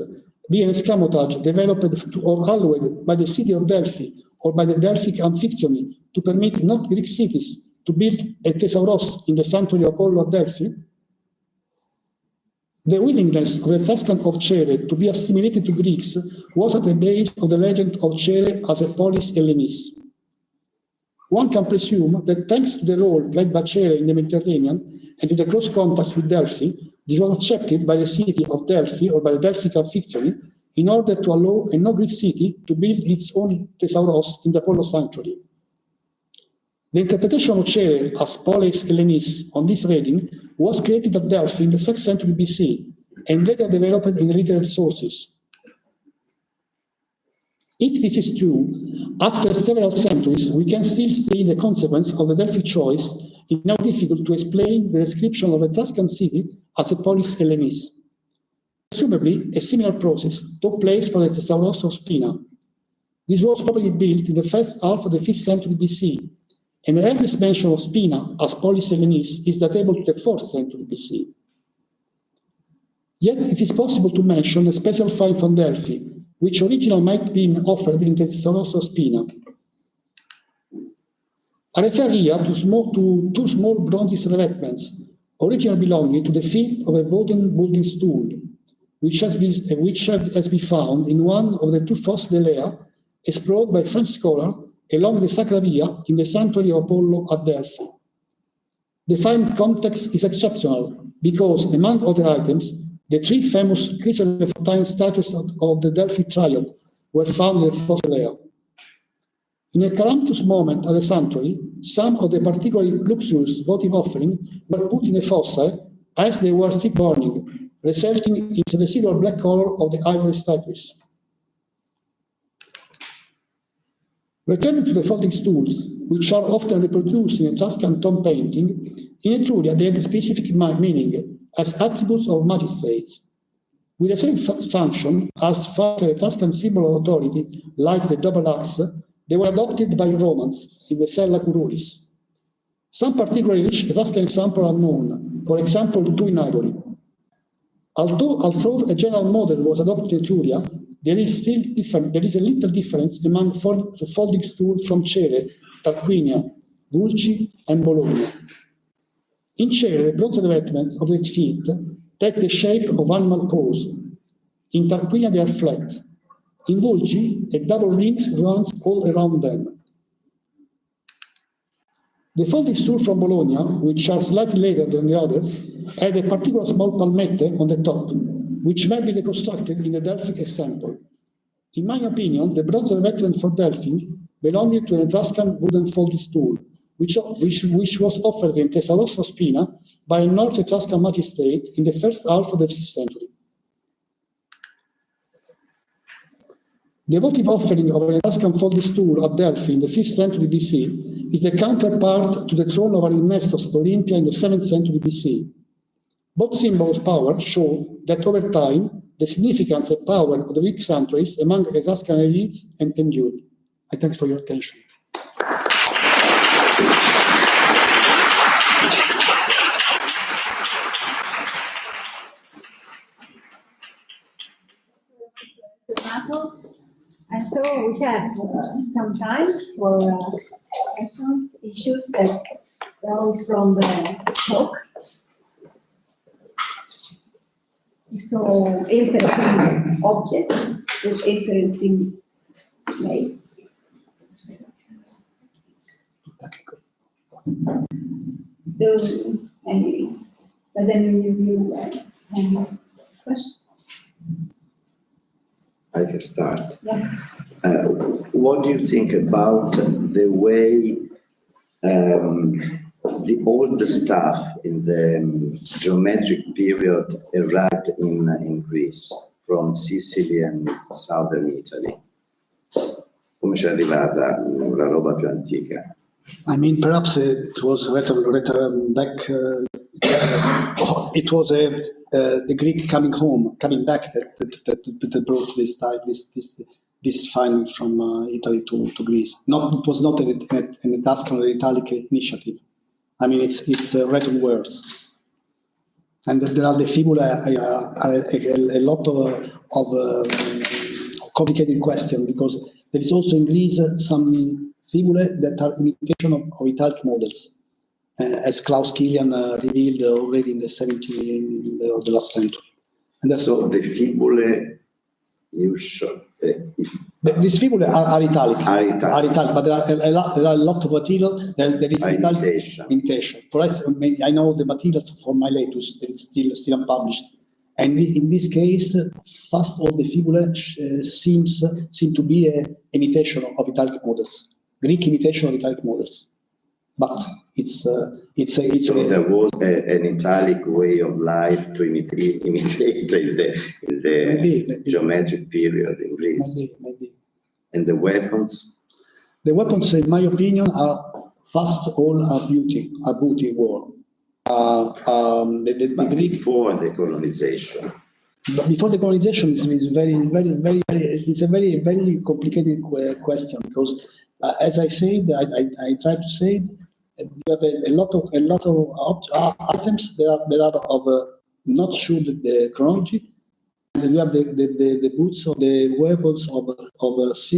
be an escamotage developed or allowed by the city of Delphi or by the Delphic Amphictyony to permit not-Greek cities to build a thesauros in the sanctuary of Apollo at Delphi? The willingness of the Etruscan of Cere to be assimilated to Greeks was at the base of the legend of Cere as a polis Hellenis. One can presume that thanks to the role played by Cere in the Mediterranean and to the close contacts with Delphi, this was accepted by the city of Delphi or by the Delphic Amphictyony in order to allow a no-Greek city to build its own thesauros in the Apollo sanctuary. The interpretation of Cere as Polis Hellenis on this reading was created at Delphi in the 6th century BC and later developed in the literary sources. If this is true, after several centuries, we can still see the consequence of the Delphi choice in how difficult to explain the description of a Etruscan city as a polis Hellenis. Presumably, a similar process took place for the Thesauros of Spina. This was probably built in the first half of the 5th century BC, and the earliest mention of Spina as polis Hellenis is datable to the 4th century BC. Yet it is possible to mention a special find from Delphi, which originally might have been offered in the Thesauros of Spina. I refer here to two small bronze revetments, originally belonging to the feet of a wooden building stool, which has been found in one of the two Fosses de Lea explored by French scholars along the Sacra Via in the sanctuary of Apollo at Delphi. The find context is exceptional because, among other items, the three famous Chryselephantine statues of the Delphi Triad were found in the Fosse de Lea. In a calamitous moment at the sanctuary, some of the particularly luxurious votive offerings were put in a fosse as they were still burning, resulting in the silver black color of the ivory statues. Returning to the folding stools, which are often reproduced in Etruscan tomb painting, in Etruria they had a specific meaning as attributes of magistrates. With the same function as for the Etruscan symbol of authority, like the double axe, they were adopted by Romans in the Sella Curulis. Some particularly rich Etruscan examples are known, for example, two in ivory. Although a general model was adopted in Etruria, there is a little difference among the folding stool from Cere, Tarquinia, Vulci, and Bologna. In Cere, the bronze revetments of the feet take the shape of animal paws. In Tarquinia, they are flat. In Vulci, a double ring runs all around them. The folding stool from Bologna, which are slightly later than the others, had a particular small palmette on the top, which may be reconstructed in the Delphic example. In my opinion, the bronze revetment for Delphi belonged to an Etruscan wooden folding stool, which was offered in Thesauros of Spina by a North Etruscan magistrate in the first half of the 5th century. The votive offering of an Etruscan folding stool at Delphi in the 5th century BC is a counterpart to the throne of Arinestos at Olympia in the 7th century BC. Both symbols of power show that over time, the significance and power of the Greek sanctuaries among Etruscan elites and endured. I thank you for your attention. And so we have some time for questions, issues that arose from the talk. So interesting objects with interesting names. Does any of you have any questions? I can start. Yes. What do you think about the way the old stuff in the geometric period arrived in Greece, from Sicily and southern Italy? Come c'è arrivata la roba più antica? I mean, perhaps it was written back it was the Greek coming back that brought this finding from Italy to Greece. It was not an Etruscan or Italic initiative. I mean, it's written words, and there are the fibula a lot of complicated question, because there is also in Greece some fibulae that are imitation of Italic models, as Klaus Kilian revealed already in the last century. And that's So the fibulae you show. These fibulae are Italic. Are Italic. But there are a lot of material. There is Italic imitation. For us, I know the materials for my latest that is still unpublished. And in this case, first all the fibulae seem to be an imitation of Italic models, Greek imitation of Italic models. But it's so there was an Italic way of life to imitate in the maybe. geometric period in Greece. Maybe. And the weapons? The weapons, in my opinion, are first all are booty war. The Greek, before the colonization. But before the colonization is it's a very complicated question, because as I said, I tried to say, you have a lot of items that are of not sure the chronology, and you have the boots or the weapons of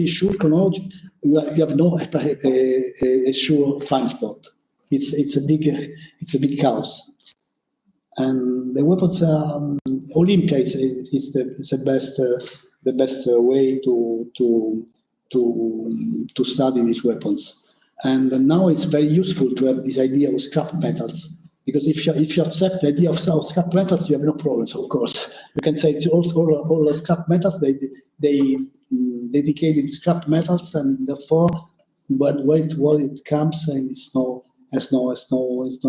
sure chronology. You have no a sure find spot. It's a big chaos. And the weapons, Olympia is the best way to study these weapons. And now it's very useful to have this idea of scrap metals, because if you accept the idea of scrap metals, you have no problems. Of course, you can say it's all scrap metals. They dedicated scrap metals, and therefore, but when it comes, and it's no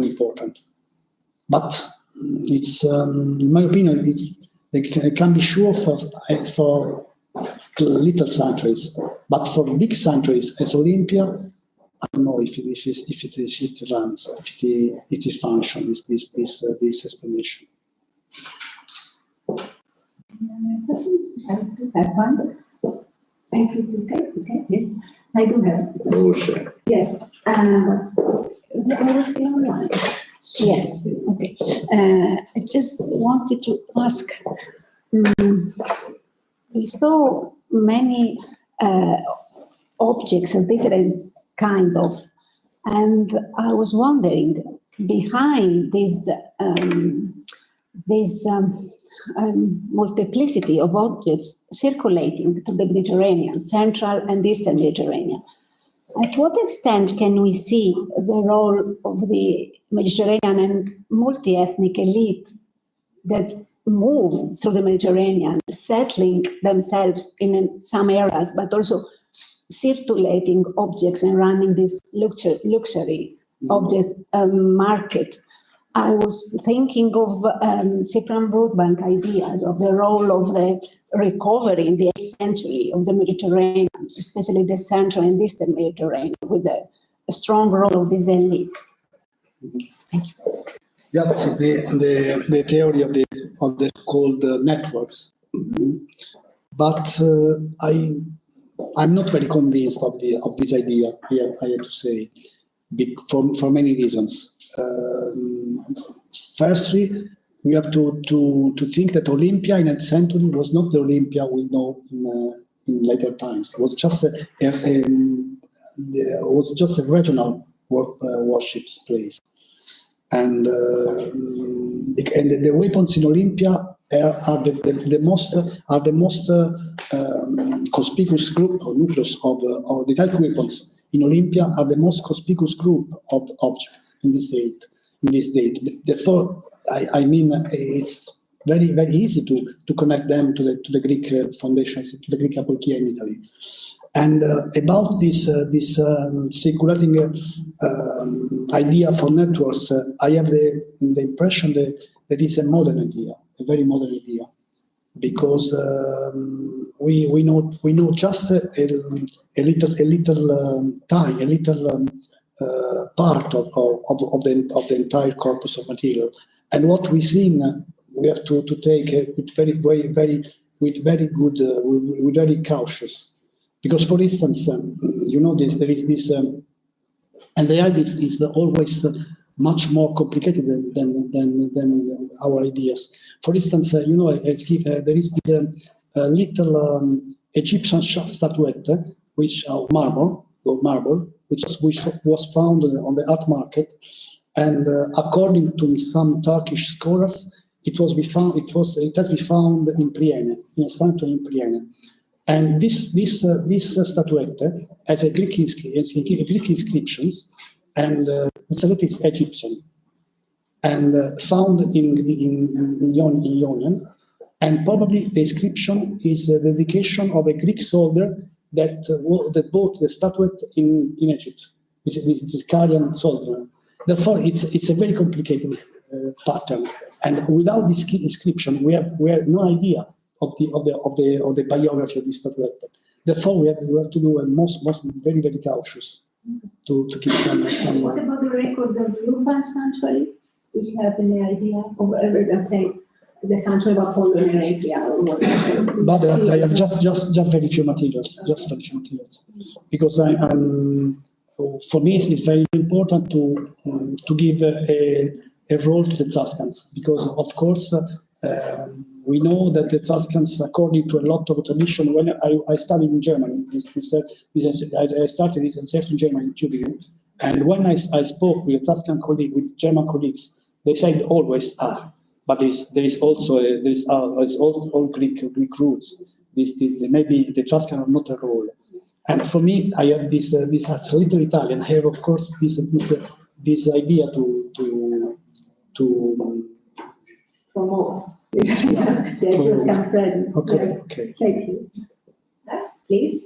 important. But it's in my opinion, it can be sure for little sanctuaries, but for big sanctuaries as Olympia, I don't know if it runs, if it functions, this explanation. Questions? I do have one. If it's okay, yes, I do have. Oh, sure. Yes. Are we still online? Yes. Okay. I just wanted to ask. We saw many objects of different kind of, and I was wondering, behind this multiplicity of objects circulating to the Mediterranean, Central and Eastern Mediterranean, at what extent can we see the role of the Mediterranean and multi-ethnic elite that move through the Mediterranean, settling themselves in some areas, but also circulating objects and running this luxury object market? I was thinking of Cyprian Broadbank ideas of the role of the recovery in the 8th century of the Mediterranean, especially the Central and Eastern Mediterranean, with a strong role of this elite. Thank you. Yeah, that's the theory of the called networks. But I'm not very convinced of this idea. I have to say, for many reasons. Firstly, we have to think that Olympia in 8th century was not the Olympia we know in later times. It was just a regional worship place, and the weapons in Olympia are the most conspicuous group or nucleus of the Italic weapons. In Olympia are the most conspicuous group of objects in this date. Therefore, I mean, it's very, very easy to connect them to the Greek foundations, to the Greek Apollokia in Italy. And about this circulating idea for networks, I have the impression that it's a modern idea, a very modern idea, because we know just a little part of the entire corpus of material, And what we see, we have to take with very cautious, because for instance, there is this, and the idea is always much more complicated than our ideas. For instance, there is this little Egyptian statuette, which marble, which was found on the art market, and according to some Turkish scholars, it has been found in Priene, in a sanctuary in Priene. And this statuette has a Greek inscriptions, and the statuette is Egyptian, and found in Ionian, and probably the inscription is the dedication of a Greek soldier that bought the statuette in Egypt. It's a Carian soldier. Therefore, it's a very complicated pattern, and without this inscription, we have no idea of the biography of this statuette. Therefore, we have to do a most very cautious to keep some. What about the record of urban sanctuaries? Do you have any idea of, let's say, the sanctuary of Apollo in Eritrea or whatever? But I have just very few materials, because so for me it's very important to give a role to the Tuscans, because of course we know that the Tuscans, according to a lot of tradition, when I studied in Germany, I started this research in Germany in Tübingen, and when I spoke with a Tuscan colleague, with German colleagues, they said always, but there is also all Greek roots. Maybe the Tuscan are not a role. And for me, I have this as a little Italian. I have, of course, this idea to promote the Etruscan presence. Okay. Thank you. Please.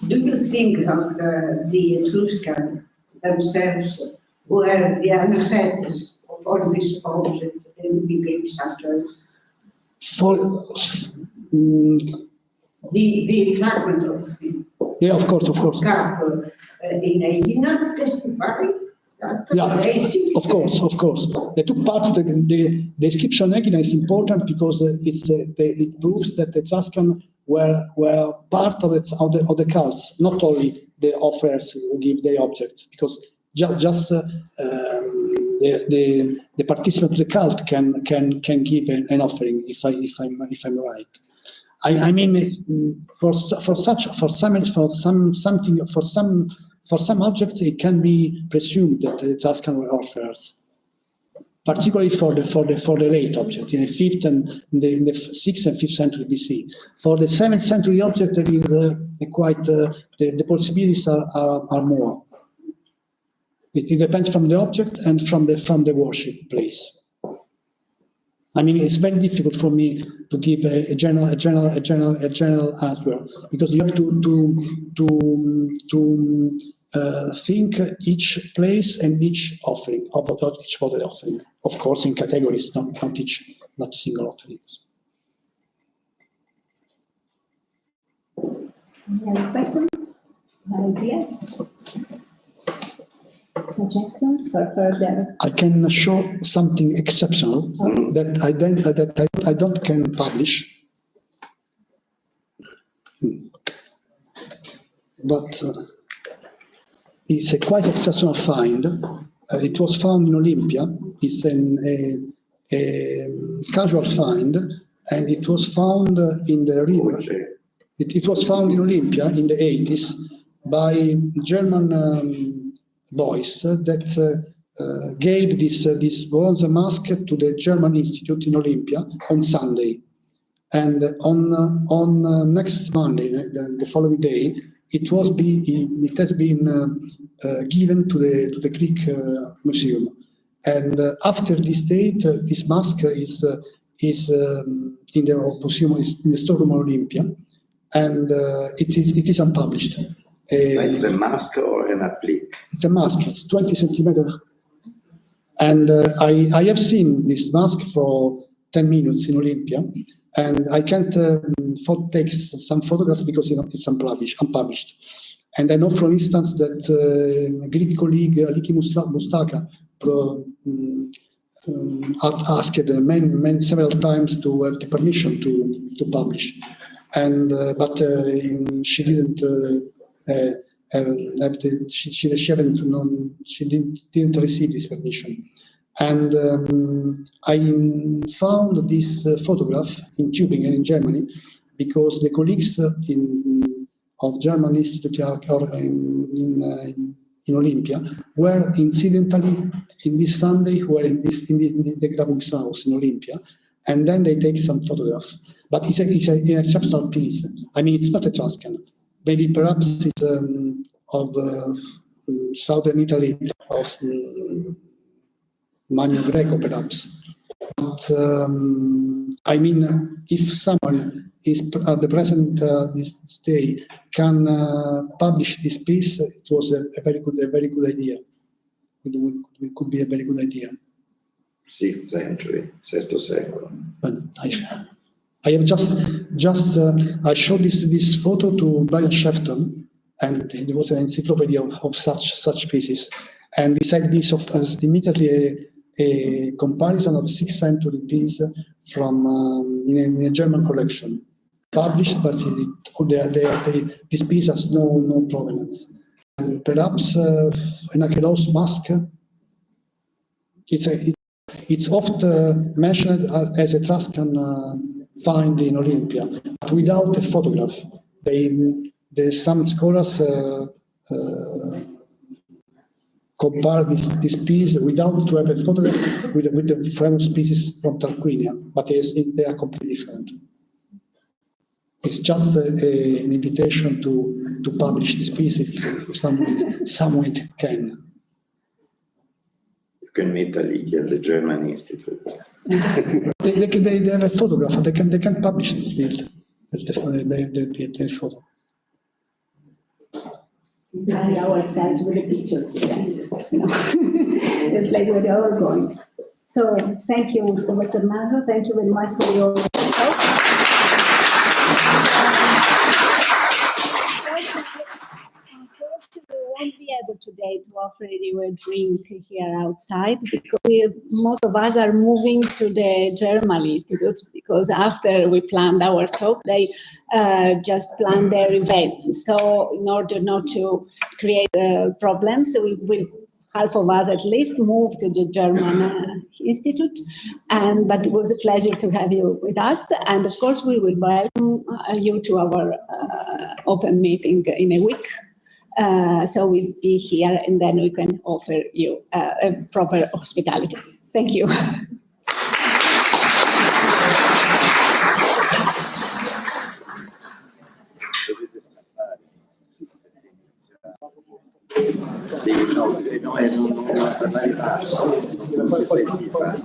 Do you think that the Etruscan themselves were the ancestors of all these objects in the Greek sanctuaries? The fragment of of course. Carpo did not testify that of course. They took part of the inscription Egina is important because it proves that the Etruscan were part of the cults, not only the offerers who give the objects, because just the participant of the cult can give an offering, if I'm right. I mean, for some objects, it can be presumed that the Etruscan were offerers, particularly for the late object in the 5th and in the 6th and 5th century BC. For the 7th century object, there is the possibilities are more. It depends from the object and from the worship place. I mean, it's very difficult for me to give a general answer, because you have to think each place and each offering, about each other offering. Of course, in categories, not single offerings. Any other question? Ideas? Suggestions for further? I can show something exceptional that I don't can publish, but it's a quite exceptional find. It was found in Olympia. It's a casual find, and it was found in the river. It was found in Olympia in the 80s by German boys that gave this bronze mask to the German Institute in Olympia on Sunday, and on next Monday, the following day, it has been given to the Greek museum, and after this date, this mask is in the museum, in the storeroom of Olympia, and it is unpublished. It's a mask or an applique? It's a mask. It's 20 centimeters. And I have seen this mask for 10 minutes in Olympia, and I can't take some photographs because it's unpublished. And I know, for instance, that Greek colleague Aliki Mustaka asked several times to have the permission to publish, and but she didn't have the, she didn't receive this permission. And I found this photograph in Tübingen in Germany because the colleagues of German Institute in Olympia were incidentally in this Sunday who were in the Grabungshaus in Olympia, and then they take some photograph. But it's an exceptional piece. I mean, it's not Etruscan. Maybe perhaps it's of southern Italy, of Magno Greco, perhaps. But I mean, if someone is at the present this day can publish this piece, it was a very good idea. It could be a very good idea. 6th century, VI secolo. But I have just I showed this photo to Brian Shefton, and it was an encyclopedia of such pieces, and he said this immediately a comparison of 6th century piece from in a German collection, published, but this piece has no provenance. And perhaps an Achelo's mask. It's often mentioned as a Etruscan find in Olympia, but without a photograph. Some scholars compare this piece without to have a photograph with the famous pieces from Tarquinia, but they are completely different. It's just an invitation to publish this piece if someone can. You can meet Aliki at the German Institute. They have a photograph. They can publish this field. Their photo. Carry ourselves with the pictures. The place where they are going. So thank you, Professor Maso. Thank you very much for your talk. Unfortunately, we won't be able today to offer you a drink here outside because most of us are moving to the German Institute because after we planned our talk, they just planned their events. So in order not to create problems, we will, half of us at least, move to the German Institute. But it was a pleasure to have you with us. And of course, we will welcome you to our open meeting in a week. So we'll be here and then we can offer you a proper hospitality. Thank you. Sì, no, non parlare basso, non si sentiva.